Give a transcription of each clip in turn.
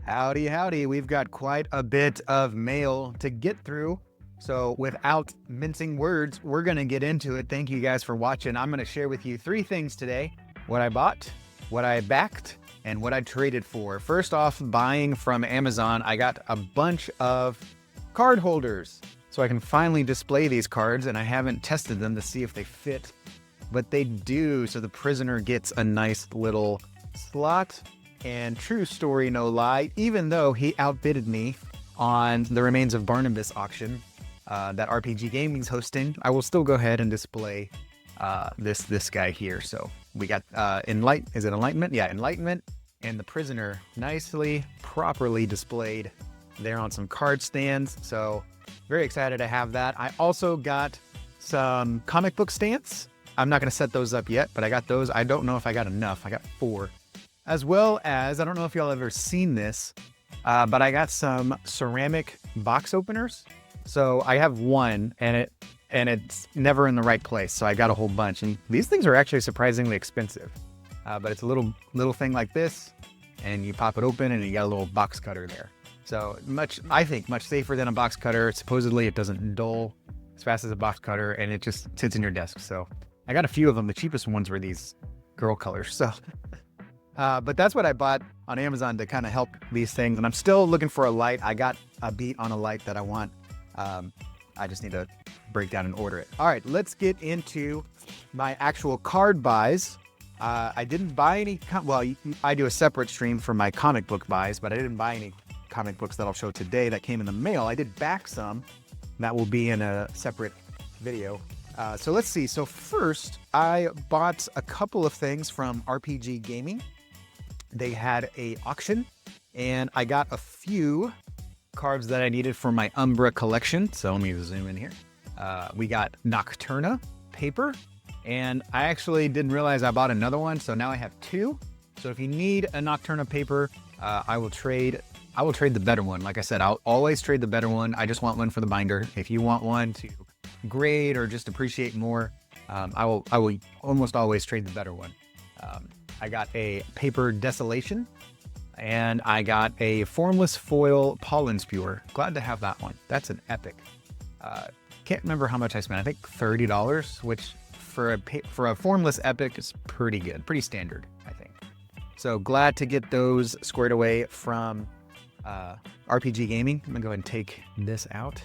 Howdy, howdy. We've got quite a bit of mail to get through. So without mincing words, we're going to get into it. Thank you guys for watching. I'm going to share with you 3 things today: what I bought, what I backed, and what I traded for. First off, buying from Amazon, I got a bunch of card holders so I can finally display these cards, and I haven't tested them to see if they fit, but they do. So the prisoner gets a nice little slot. And true story, no lie, even though he outbidded me on the Remains of Barnabas auction that RPG Gaming's hosting, I will still go ahead and display this guy here. So we got Enlightenment? Yeah, Enlightenment and the prisoner nicely, properly displayed there on some card stands. So very excited to have that. I also got some comic book stands. I'm not going to set those up yet, but I got those. I don't know if I got enough. I got 4. As well as, I don't know if y'all ever seen this, but I got some ceramic box openers. So I have one, and it's never in the right place. So I got a whole bunch, and these things are actually surprisingly expensive. But it's a little thing like this, and you pop it open, and you got a little box cutter there. So I think much safer than a box cutter. Supposedly it doesn't dull as fast as a box cutter, and it just sits in your desk. So I got a few of them. The cheapest ones were these girl colors. So. But that's what I bought on Amazon to kind of help these things. And I'm still looking for a light. I got a beat on a light that I want. I just need to break down and order it. All right, let's get into my actual card buys. I didn't buy any, I do a separate stream for my comic book buys, but I didn't buy any comic books that I'll show today that came in the mail. I did back some. That will be in a separate video. So let's see. So first, I bought a couple of things from RPG Gaming. They had a auction, and I got a few cards that I needed for my Umbra collection. So let me zoom in here. We got Nocturna paper, and I actually didn't realize I bought another one. So now I have 2. So if you need a Nocturna paper, I will trade the better one. Like I said, I'll always trade the better one. I just want one for the binder. If you want one to grade or just appreciate more, I will almost always trade the better one. I got a paper Desolation, and I got a Formless Foil Pollen Spewer. Glad to have that one. That's an epic. Can't remember how much I spent. I think $30, which for a Formless Epic is pretty good, pretty standard, I think. So glad to get those squared away from RPG Gaming. I'm gonna go ahead and take this out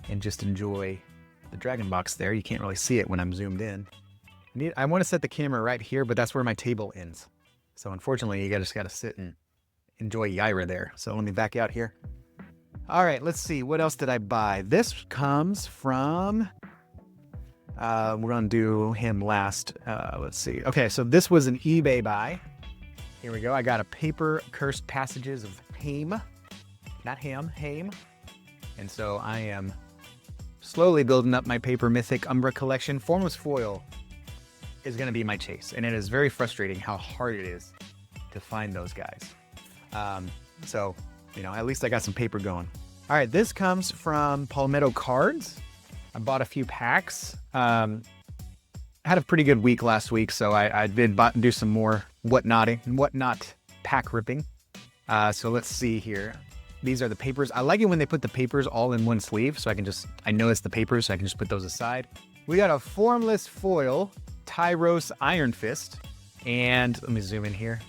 and just enjoy the Dragon Box there. You can't really see it when I'm zoomed in. I want to set the camera right here, but that's where my table ends. So unfortunately, you just got to sit and enjoy Yaira there. So let me back out here. All right, let's see. What else did I buy? This comes from, we're going to do him last. Let's see. Okay, so this was an eBay buy. Here we go. I got a paper Cursed Passages of Haim. Not Ham, Haim. And so I am slowly building up my paper Mythic Umbra collection. Formless Foil is going to be my chase, and it is very frustrating how hard it is to find those guys. So, at least I got some paper going. All right, this comes from Palmetto Cards. I bought a few packs. Had a pretty good week last week, so I did do some more whatnot pack ripping. So let's see here. These are the papers. I like it when they put the papers all in one sleeve, so I know it's the papers, so I can just put those aside. We got a Formless Foil Tyros Iron Fist, and let me zoom in here.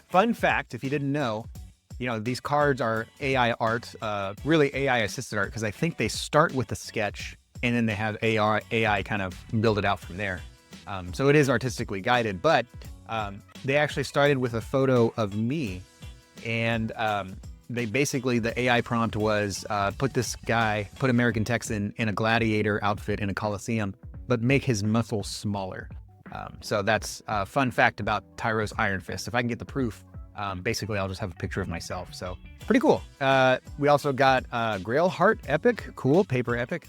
Fun fact, if you didn't know, these cards are AI art, really AI assisted art, because I think they start with a sketch and then they have AI kind of build it out from there. So it is artistically guided, but they actually started with a photo of me, and the AI prompt was put American Texan in a gladiator outfit in a Coliseum, but make his muscles smaller. So that's a fun fact about Tyros Iron Fist. If I can get the proof, basically I'll just have a picture of myself. So pretty cool. We also got Grail Heart Epic, cool, paper epic.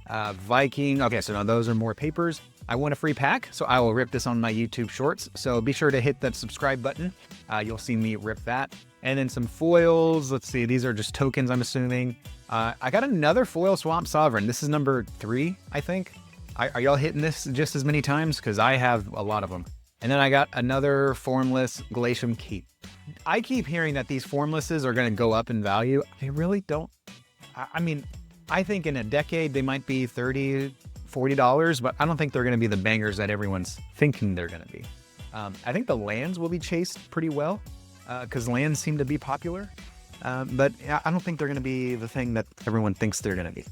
Viking, okay, so now those are more papers. I won a free pack, so I will rip this on my YouTube shorts. So be sure to hit that subscribe button. You'll see me rip that. And then some foils. Let's see, these are just tokens, I'm assuming. I got another foil Swamp Sovereign. This is number 3, I think. Are y'all hitting this just as many times? Because I have a lot of them. And then I got another Formless Glacium Keep. I keep hearing that these Formlesses are going to go up in value. They really don't. I mean, I think in a decade they might be $30, $40, but I don't think they're going to be the bangers that everyone's thinking they're going to be. I think the lands will be chased pretty well because lands seem to be popular. But I don't think they're going to be the thing that everyone thinks they're going to be.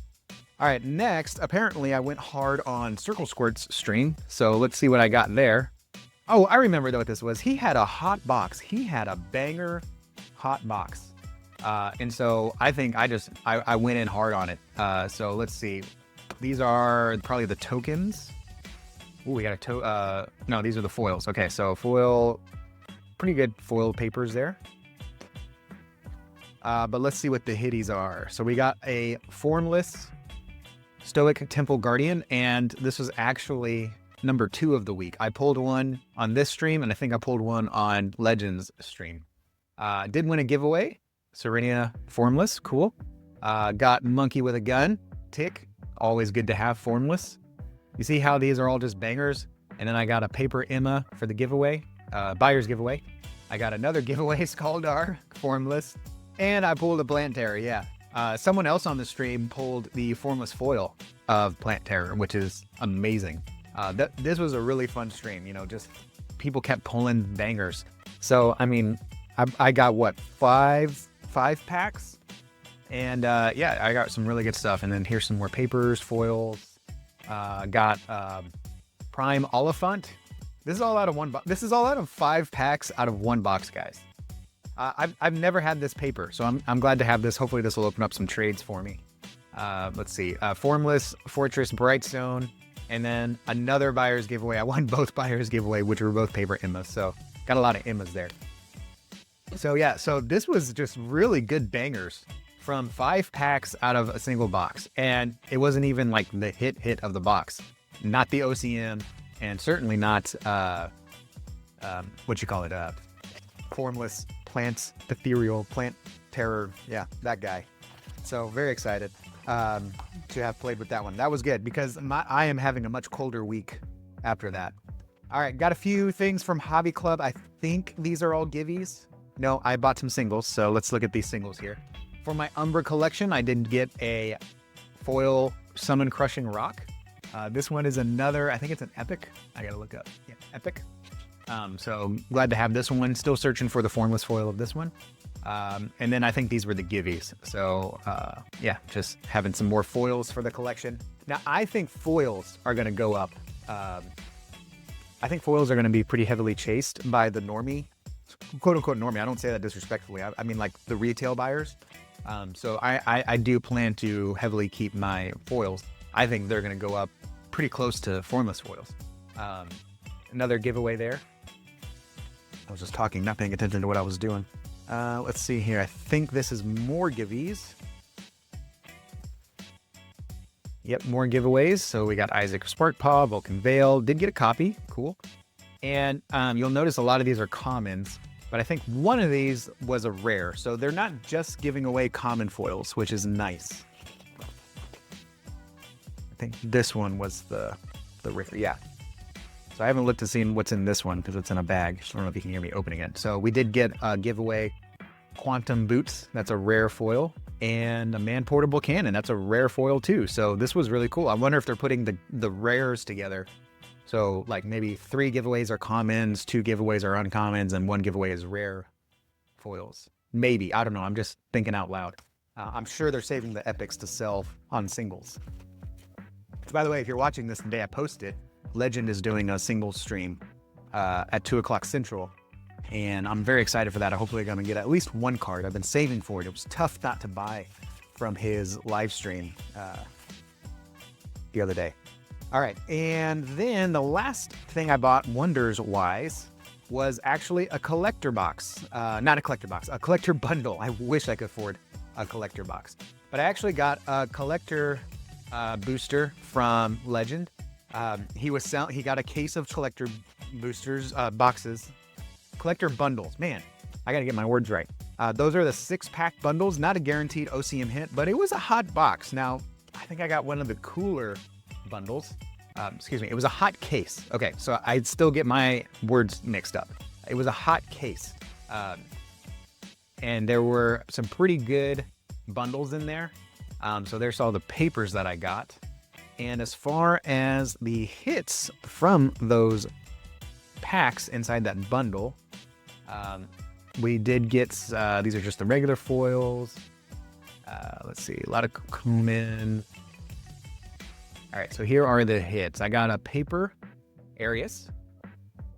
All right, next, apparently I went hard on Circle Squirt's stream. So let's see what I got there. Oh, I remember what this was. He had a hot box. He had a banger hot box. And so I think I went in hard on it. So let's see. These are probably the tokens. Ooh, we got no, these are the foils. Okay, so foil, pretty good foil papers there. But let's see what the hitties are. So we got a Formless Stoic Temple Guardian, and this was actually number 2 of the week. I pulled one on this stream, and I think I pulled one on Legends stream. Did win a giveaway. Serenia Formless, cool. Got Monkey with a Gun, tick. Always good to have Formless. You see how these are all just bangers? And then I got a Paper Emma for the giveaway, buyer's giveaway. I got another giveaway, Skaldar, Formless. And I pulled a Plant Terror, yeah. Someone else on the stream pulled the Formless Foil of Plant Terror, which is amazing. This was a really fun stream, you know, just people kept pulling bangers. So, I mean, I got what, five packs? And yeah, I got some really good stuff. And then here's some more papers, foils. Got Prime Oliphant. This is all out of one box. This is all out of 5 packs out of 1 box, guys. I've never had this paper, so I'm glad to have this. Hopefully this will open up some trades for me. Let's see. Formless Fortress Brightstone, and then another buyer's giveaway. I won both buyer's giveaway, which were both paper Emmas, so got a lot of Emmas there. So yeah, so this was just really good bangers from 5 packs out of a single box, and it wasn't even like the hit of the box, not the OCM, and certainly not what you call it, Formless Plants, Ethereal Plant Terror. Yeah, that guy. So very excited to have played with that one. That was good because I am having a much colder week after that. All right, got a few things from Hobby Club. I think these are all givvies. No, I bought some singles, so let's look at these singles here. For my Umbra collection, I did get a foil Summon Crushing Rock. This one is another, I think it's an epic. I gotta look up. Yeah, epic. So glad to have this one. Still searching for the Formless Foil of this one. And then I think these were the givvies. So yeah, just having some more foils for the collection. Now I think foils are going to go up. I think foils are going to be pretty heavily chased by the normie, quote unquote normie. I don't say that disrespectfully. I mean like the retail buyers. So I do plan to heavily keep my foils. I think they're going to go up pretty close to Formless Foils. Another giveaway there. I was just talking, not paying attention to what I was doing. Let's see here. I think this is more givvies. Yep, more giveaways. So we got Isaac Sparkpaw, Vulcan Veil. Did get a copy. Cool. And you'll notice a lot of these are commons, but I think one of these was a rare. So they're not just giving away common foils, which is nice. I think this one was the rare. Yeah. So I haven't looked to see what's in this one because it's in a bag. I don't know if you can hear me opening it. So we did get a giveaway Quantum Boots. That's a rare foil. And a Man Portable Cannon. That's a rare foil too. So this was really cool. I wonder if they're putting the rares together. So like maybe 3 giveaways are commons, 2 giveaways are uncommons, and 1 giveaway is rare foils. Maybe. I don't know. I'm just thinking out loud. I'm sure they're saving the epics to sell on singles. So by the way, if you're watching this the day I post it, Legend is doing a single stream at 2 o'clock Central, and I'm very excited for that. I'm hopefully going to get at least 1 card. I've been saving for it. It was tough not to buy from his live stream the other day. All right, and then the last thing I bought Wonders-wise was actually a collector box. Not a collector box, a collector bundle. I wish I could afford a collector box. But I actually got a collector booster from Legend. He got a case of collector boosters, boxes, collector bundles. Man, I gotta get my words right. Those are the 6-pack bundles, not a guaranteed OCM hit, but it was a hot box. Now, I think I got one of the cooler bundles. excuse me, it was a hot case. Okay, so I'd still get my words mixed up. It was a hot case. And there were some pretty good bundles in there. So there's all the papers that I got. And as far as the hits from those packs inside that bundle, we did get, these are just the regular foils. Let's see, a lot of cumin. All right, so here are the hits. I got a paper Arius.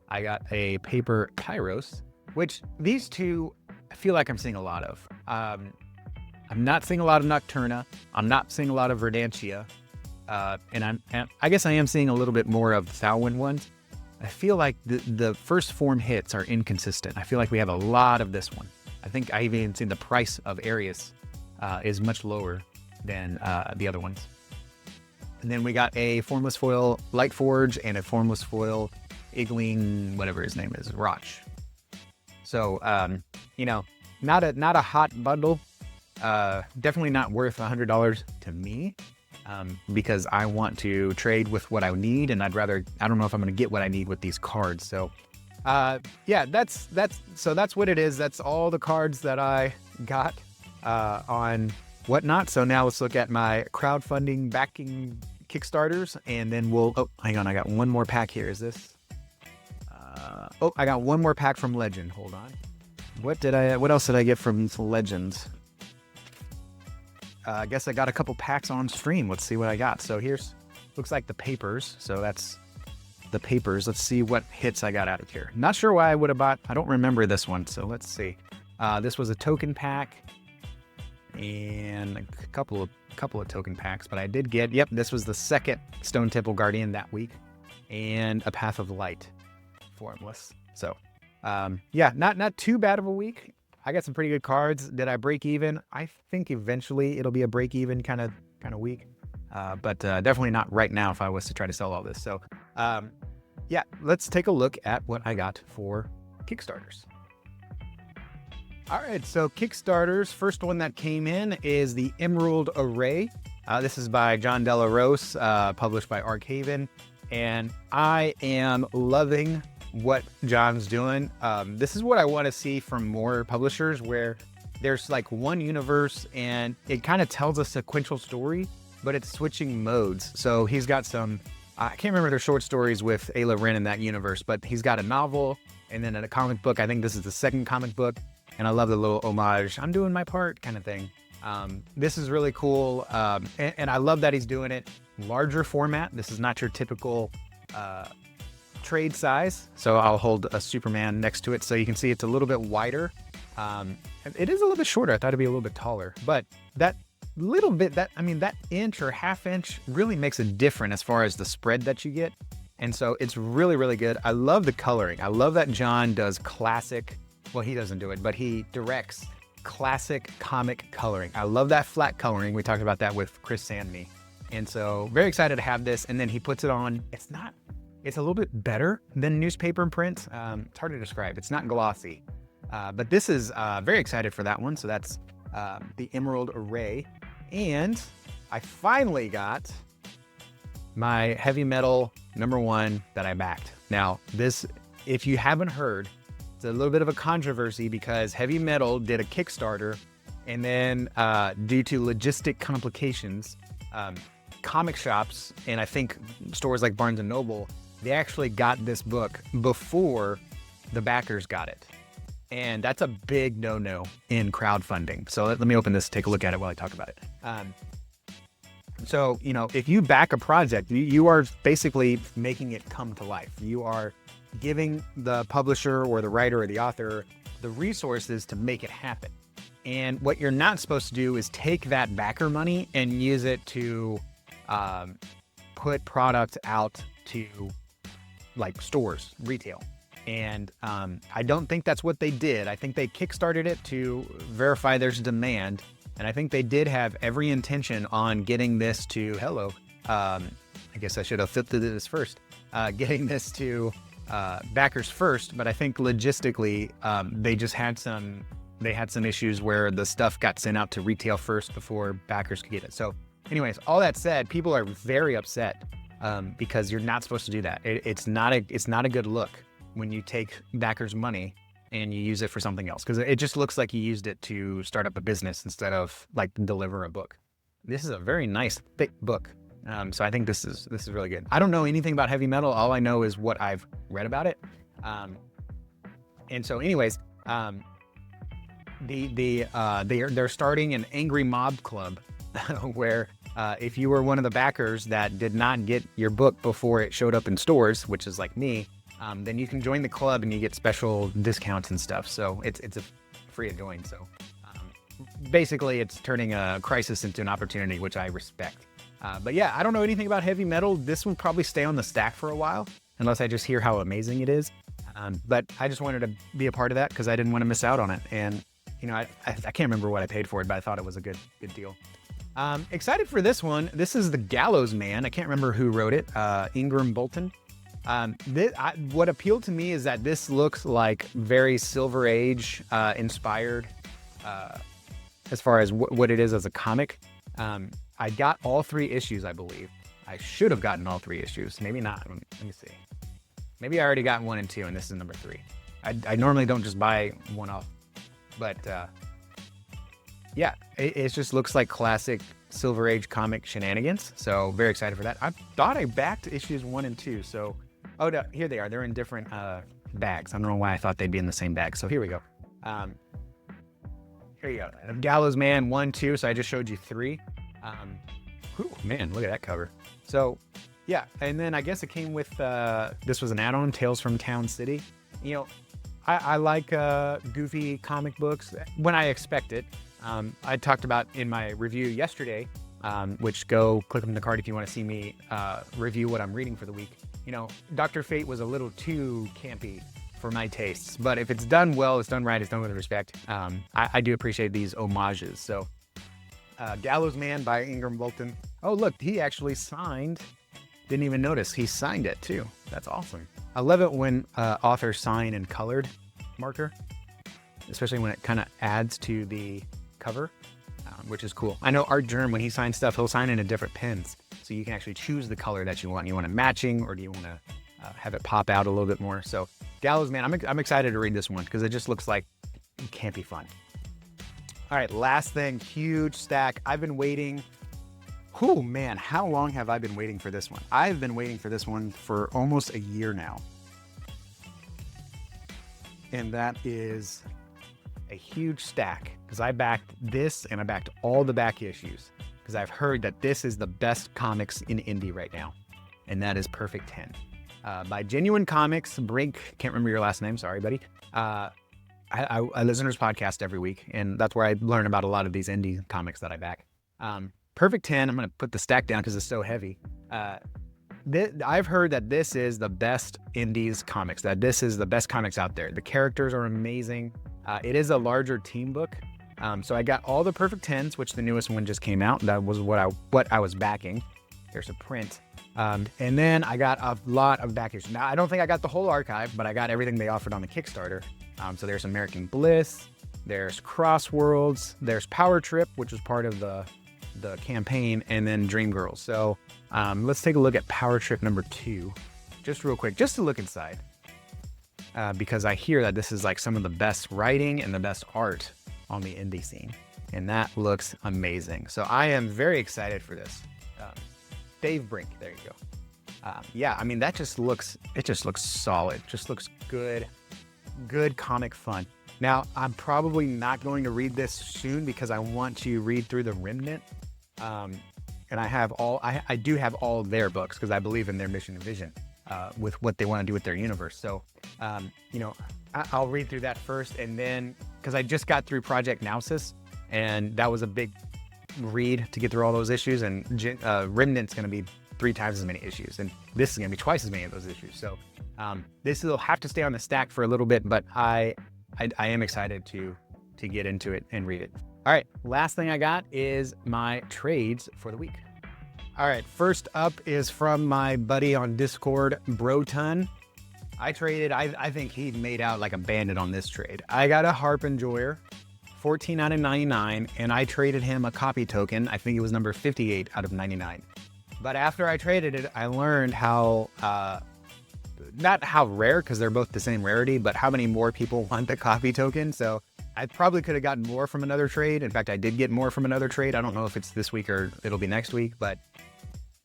I got a paper Kairos, which these two, I feel like I'm seeing a lot of. I'm not seeing a lot of Nocturna. I'm not seeing a lot of Verdantia. And I guess I am seeing a little bit more of Thalwyn ones. I feel like the first form hits are inconsistent. I feel like we have a lot of this one. I think I even seen the price of Arius is much lower than the other ones. And then we got a Formless Foil Lightforge and a Formless Foil Igling, whatever his name is, Roch. So, not a hot bundle. Definitely not worth $100 to me, because I want to trade with what I need, and I don't know if I'm going to get what I need with these cards. So, yeah, that's what it is. That's all the cards that I got on whatnot. So now let's look at my crowdfunding backing Kickstarters, and then oh, hang on, I got one more pack here. Is this? Oh, I got one more pack from Legend. Hold on. What else did I get from Legends? I guess I got a couple packs on stream. Let's see what I got. So looks like the papers. So that's the papers. Let's see what hits I got out of here. Not sure why I would have bought. I don't remember this one. So let's see. This was a token pack and a couple of token packs, but I did get, yep, this was the second Stone Temple Guardian that week, and a Path of Light Formless. So, yeah, not too bad of a week. I got some pretty good cards. Did I break even? I think eventually it'll be a break even kind of week, but definitely not right now if I was to try to sell all this. So, yeah, let's take a look at what I got for Kickstarters. All right, so Kickstarters, first one that came in is the Emerald Array. This is by John Della Rose, published by Arkhaven, and I am loving what John's doing. This is what I want to see from more publishers, where there's like one universe and it kind of tells a sequential story, but it's switching modes. So he's got some, I can't remember their short stories with Ayla Wren in that universe, but he's got a novel and then a comic book. I think this is the second comic book. And I love the little homage, I'm doing my part kind of thing. This is really cool. And I love that he's doing it larger format. This is not your typical trade size. So I'll hold a Superman next to it so you can see it's a little bit wider. It is a little bit shorter. I thought it'd be a little bit taller, but that little bit, that inch or half inch really makes a difference as far as the spread that you get. And so it's really, really good. I love the coloring. I love that John does classic. Well, he doesn't do it, but he directs classic comic coloring. I love that flat coloring. We talked about that with Chris Sandme. And so very excited to have this. And then he puts it on. It's a little bit better than newspaper and print. It's hard to describe. It's not glossy, but this is very excited for that one. So that's the Emerald Array. And I finally got my heavy metal #1 that I backed. Now this, if you haven't heard, it's a little bit of a controversy because Heavy Metal did a Kickstarter, and then due to logistic complications, comic shops and I think stores like Barnes & Noble, they actually got this book before the backers got it. And that's a big no-no in crowdfunding. So let me open this, take a look at it while I talk about it. So, if you back a project, you are basically making it come to life. You are giving the publisher or the writer or the author the resources to make it happen. And what you're not supposed to do is take that backer money and use it to put product out to like stores, retail. And I don't think that's what they did. I think they kickstarted it to verify there's demand. And I think they did have every intention on getting this to, I guess I should have filtered this first, getting this to backers first, but I think logistically, they had some issues where the stuff got sent out to retail first before backers could get it. So anyways, all that said, people are very upset because you're not supposed to do that. It's not a good look when you take backers' money and you use it for something else, because it just looks like you used it to start up a business instead of like deliver a book. This is a very nice thick book. So I think this is really good. I don't know anything about heavy metal. All I know is what I've read about it. And so anyways, they're starting an angry mob club where if you were one of the backers that did not get your book before it showed up in stores, which is like me, then you can join the club and you get special discounts and stuff. So it's a free to join. So basically it's turning a crisis into an opportunity, which I respect. But yeah, I don't know anything about heavy metal. This will probably stay on the stack for a while, unless I just hear how amazing it is. But I just wanted to be a part of that because I didn't want to miss out on it. And you know, I can't remember what I paid for it, but I thought it was a good deal. Excited for this one. This is The Gallows Man. I can't remember who wrote it. Ingram Bolton. What appealed to me is that this looks like very Silver Age inspired as far as what it is as a comic. I got all 3 issues, I believe. I should have gotten all 3 issues. Maybe not. Let me see. Maybe I already got 1 and 2, and this is number 3. I normally don't just buy one off, but yeah, it just looks like classic Silver Age comic shenanigans. So very excited for that. I thought I backed issues 1 and 2. So, oh, no, here they are. They're in different bags. I don't know why I thought they'd be in the same bag. So here we go. Here you go. Gallows Man 1, 2. So I just showed you 3. Whew, man, look at that cover. So yeah, and then I guess it came with this was an add-on, Tales from Town City. You know, I like goofy comic books when I expect it. I talked about in my review yesterday, which go click on the card if you want to see me review what I'm reading for the week. You know, Dr. Fate was a little too campy for my tastes, but if it's done well, it's done right, it's done with respect. I do appreciate these homages. So Gallows Man by Ingram Bolton. Oh, look, he actually signed. Didn't even notice. He signed it too. That's awesome. I love it when authors sign in colored marker, especially when it kind of adds to the cover, which is cool. I know Art Germ, when he signs stuff, he'll sign in a different pens. So you can actually choose the color that you want. You want it matching, or do you want to have it pop out a little bit more? So Gallows Man, I'm excited to read this one because it just looks like it can't be fun. All right, last thing, huge stack. I've been waiting. Oh man, how long have I been waiting for this one? I've been waiting for this one for almost a year now. And that is a huge stack because I backed this and I backed all the back issues because I've heard that this is the best comics in indie right now. And that is Perfect 10. By Genuine Comics, Brink, can't remember your last name, sorry buddy. I listen to his podcast every week, and that's where I learn about a lot of these indie comics that I back. Perfect 10, I'm going to put the stack down because it's so heavy. I've heard that this is the best indies comics, that this is the best comics out there. The characters are amazing. It is a larger team book. So I got all the Perfect 10s, which the newest one just came out. That was what I was backing. There's a print. And then I got a lot of back issues. Now, I don't think I got the whole archive, but I got everything they offered on the Kickstarter. So there's American Bliss, there's Crossworlds, there's Power Trip, which was part of the campaign, and then Dream Girls. So let's take a look at Power Trip number 2, just real quick, just to look inside. Because I hear that this is like some of the best writing and the best art on the indie scene. And that looks amazing. So I am very excited for this. Dave Brink, there you go. Yeah, I mean, it just looks solid. Just looks good. Good comic fun. Now, I'm probably not going to read this soon because I want to read through the Remnant. And I do have all their books because I believe in their mission and vision with what they want to do with their universe. So, you know, I'll read through that first, and then, because I just got through Project Nausis, and that was a big read to get through all those issues, and Remnant's going to be 3 times as many issues, and this is going to be twice as many of those issues. So this will have to stay on the stack for a little bit, but I am excited to get into it and read it. All right, last thing I got is my trades for the week. All right, first up is from my buddy on Discord, Broton. I traded, I think he made out like a bandit on this trade. I got a Harp Enjoyer, 14 out of 99, and I traded him a copy token. I think it was number 58 out of 99. But after I traded it, I learned how, not how rare, because they're both the same rarity, but how many more people want the coffee token. So I probably could have gotten more from another trade. In fact, I did get more from another trade. I don't know if it's this week or it'll be next week, but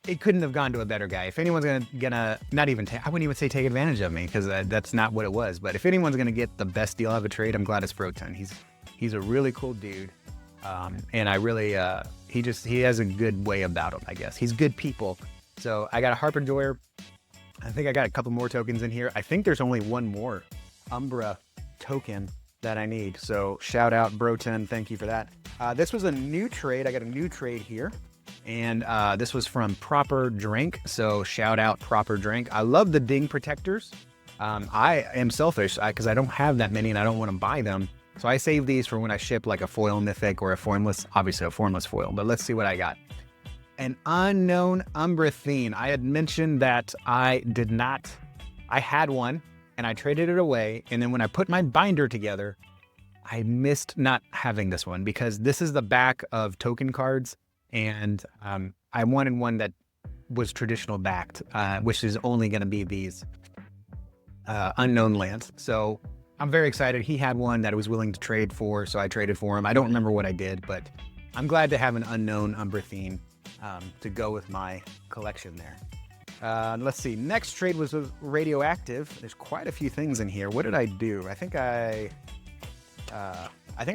it couldn't have gone to a better guy. If anyone's gonna not even I wouldn't even say take advantage of me, because that's not what it was. But if anyone's gonna get the best deal out of a trade, I'm glad it's Froton. He's a really cool dude, and I really he has a good way about him. I guess he's good people. So I got a Harper Joyer. I think I got a couple more tokens in here. I think there's only one more Umbra token that I need. So shout out Bro10, thank you for that. This was a new trade. I got a new trade here. And this was from Proper Drink. So shout out Proper Drink. I love the ding protectors. I am selfish because I don't have that many and I don't want to buy them. So I save these for when I ship like a foil mythic or a formless, obviously a formless foil. But let's see what I got. An unknown Umbrathine. I had mentioned that I had one and I traded it away. And then when I put my binder together, I missed not having this one because this is the back of token cards. And I wanted one that was traditional backed, which is only going to be these unknown lands. So I'm very excited. He had one that I was willing to trade for, so I traded for him. I don't remember what I did, but I'm glad to have an unknown Umbrathine to go with my collection there. Let's see. Next trade was with Radioactive. There's quite a few things in here. What did I do? I think I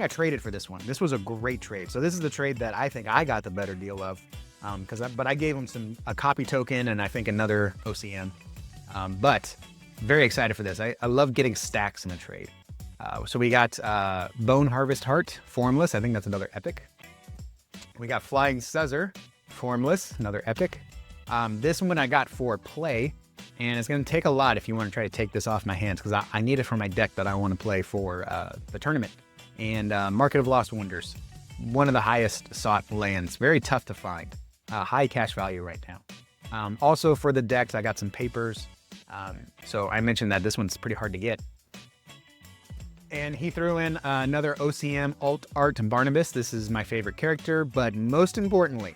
traded for this one. This was a great trade. So this is the trade that I think I got the better deal of, but I gave him a copy token and I think another OCM. But very excited for this. I love getting stacks in a trade. So we got Bone Harvest Heart, Formless. I think that's another epic. We got Flying Scuzzer, Formless, another epic. This one I got for play, and it's going to take a lot if you want to try to take this off my hands, because I need it for my deck that I want to play for the tournament. And Market of Lost Wonders, one of the highest sought lands, very tough to find, high cash value right now. Also for the decks, I got some papers. So I mentioned that this one's pretty hard to get. And he threw in another OCM Alt Art Barnabas. This is my favorite character, but most importantly,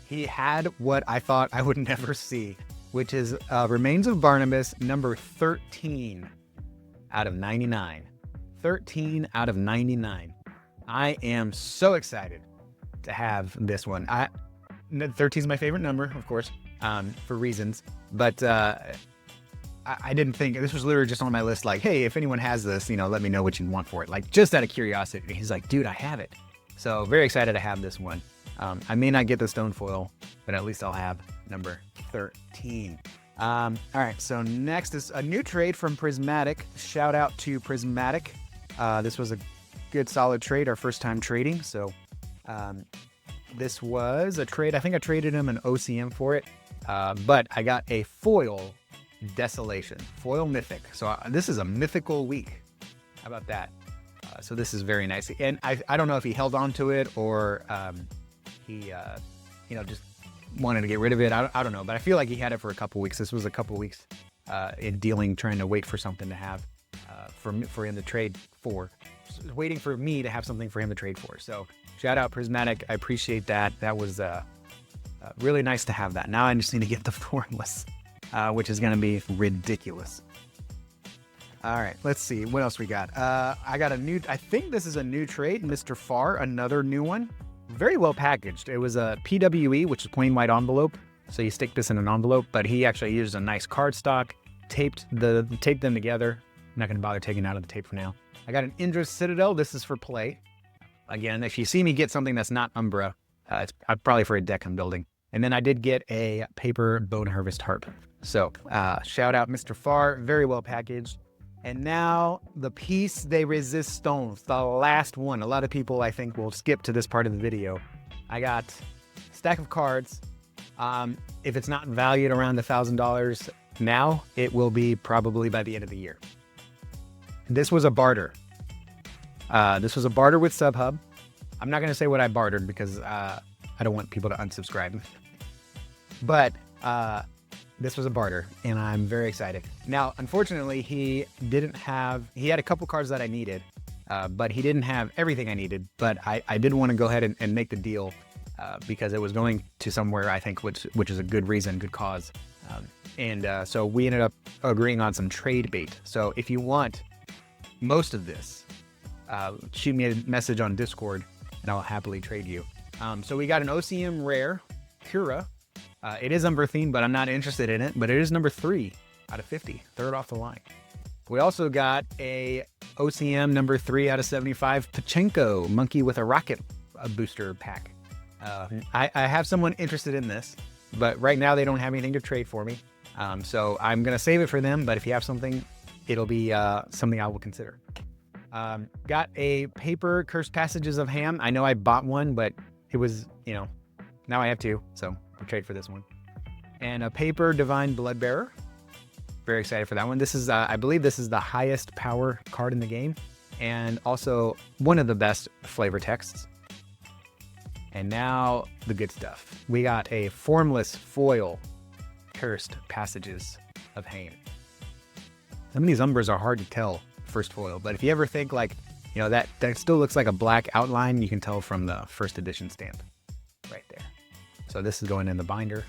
he had what I thought I would never see, which is Remains of Barnabas, number 13 out of 99. 13 out of 99. I am so excited to have this one. 13 is my favorite number, of course, for reasons, but I didn't think, this was literally just on my list, like, hey, if anyone has this, let me know what you want for it. Like, just out of curiosity. He's like, dude, I have it. So very excited to have this one. I may not get the stone foil, but at least I'll have number 13. All right, so next is a new trade from Prismatic. Shout out to Prismatic. This was a good, solid trade, our first time trading. So this was a trade. I think I traded him an OCM for it, but I got a foil Desolation, foil mythic. So this is a mythical week. How about that? So this is very nice. And I don't know if he held on to it or he just wanted to get rid of it. I don't know, but I feel like he had it for a couple weeks. This was a couple weeks in dealing, trying to wait for something to have for him to trade for, waiting for me to have something for him to trade for. So shout out Prismatic. I appreciate that. That was really nice to have that. Now I just need to get the Formless, which is going to be ridiculous. All right, let's see what else we got. I got I think this is a new trade, Mr. Farr, another new one. Very well packaged. It was a PWE, which is plain white envelope. So you stick this in an envelope, but he actually used a nice cardstock, taped them together. I'm not going to bother taking out of the tape for now. I got an Indra's Citadel. This is for play. Again, if you see me get something that's not Umbra, it's probably for a deck I'm building. And then I did get a paper Bone Harvest Harp. So shout out Mr. Farr, very well packaged. And now the piece de resistance, the last one. A lot of people, I think, will skip to this part of the video. I got a stack of cards. If it's not valued around $1,000 now, it will be probably by the end of the year. This was a barter. This was a barter with SubHub. I'm not going to say what I bartered because I don't want people to unsubscribe. But this was a barter, and I'm very excited. Now, unfortunately, he had a couple cards that I needed, but he didn't have everything I needed. But I did want to go ahead and make the deal because it was going to somewhere, I think, which is a good reason, good cause. So we ended up agreeing on some trade bait. So if you want most of this, shoot me a message on Discord and I'll happily trade you. So we got an OCM rare, Pura. It is Umberthine, but I'm not interested in it, but it is number 3 out of 50, third off the line. We also got a OCM number 3 out of 75, Pachenko, Monkey with a Rocket booster pack. I have someone interested in this, but right now they don't have anything to trade for me. So I'm going to save it for them, but if you have something, it'll be something I will consider. Got a paper Cursed Passages of Ham. I know I bought one, but it was, now I have 2, so I'll trade for this one. And a paper Divine Bloodbearer. Very excited for that one. This is, I believe this is the highest power card in the game, and also one of the best flavor texts. And now the good stuff. We got a Formless Foil Cursed Passages of Ham. Some of these umbers are hard to tell first foil, but if you ever think like, that still looks like a black outline, you can tell from the first edition stamp right there. So this is going in the binder.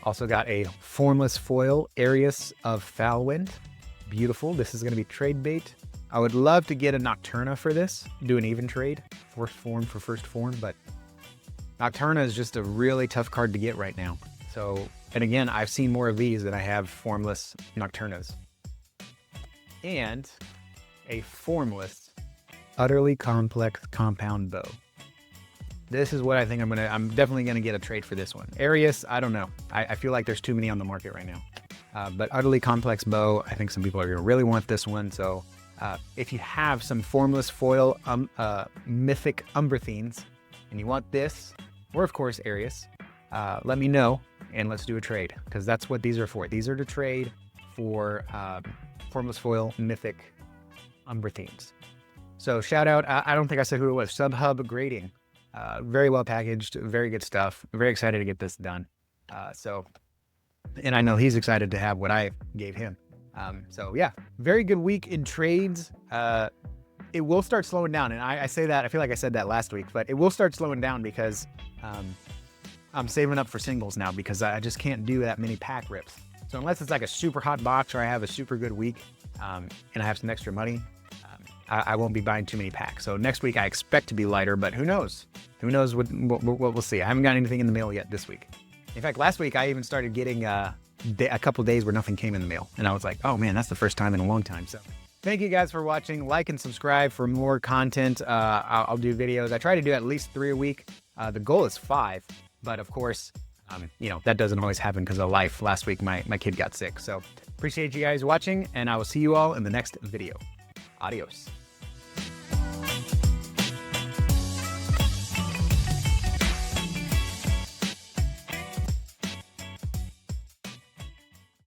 Also got a Formless Foil Arius of Foulwind. Beautiful. This is going to be trade bait. I would love to get a Nocturna for this, do an even trade, fourth form for first form, but Nocturna is just a really tough card to get right now. So, and again, I've seen more of these than I have Formless Nocturnas. And a Formless Utterly Complex Compound Bow. This is what I think I'm definitely gonna get a trade for this one. Arius, I don't know. I feel like there's too many on the market right now. But Utterly Complex Bow, I think some people are gonna really want this one. So if you have some Formless Foil Mythic Umberthines and you want this, or of course Arius, let me know and let's do a trade, because that's what these are for. These are to trade for Formless Foil Mythic Umberthines. So shout out, I don't think I said who it was, Subhub Grading. Very well packaged, very good stuff. Very excited to get this done. And I know he's excited to have what I gave him. So yeah, very good week in trades. It will start slowing down. And I say that, I feel like I said that last week, but it will start slowing down because I'm saving up for singles now, because I just can't do that many pack rips. So unless it's like a super hot box or I have a super good week and I have some extra money, I won't be buying too many packs. So next week I expect to be lighter, but who knows? Who knows what we'll see. I haven't got anything in the mail yet this week. In fact, last week I even started getting a couple days where nothing came in the mail. And I was like, oh man, that's the first time in a long time. So thank you guys for watching. Like and subscribe for more content. I'll do videos. I try to do at least 3 a week. The goal is 5, but of course, that doesn't always happen because of life. Last week, my kid got sick. So appreciate you guys watching, and I will see you all in the next video. Adios.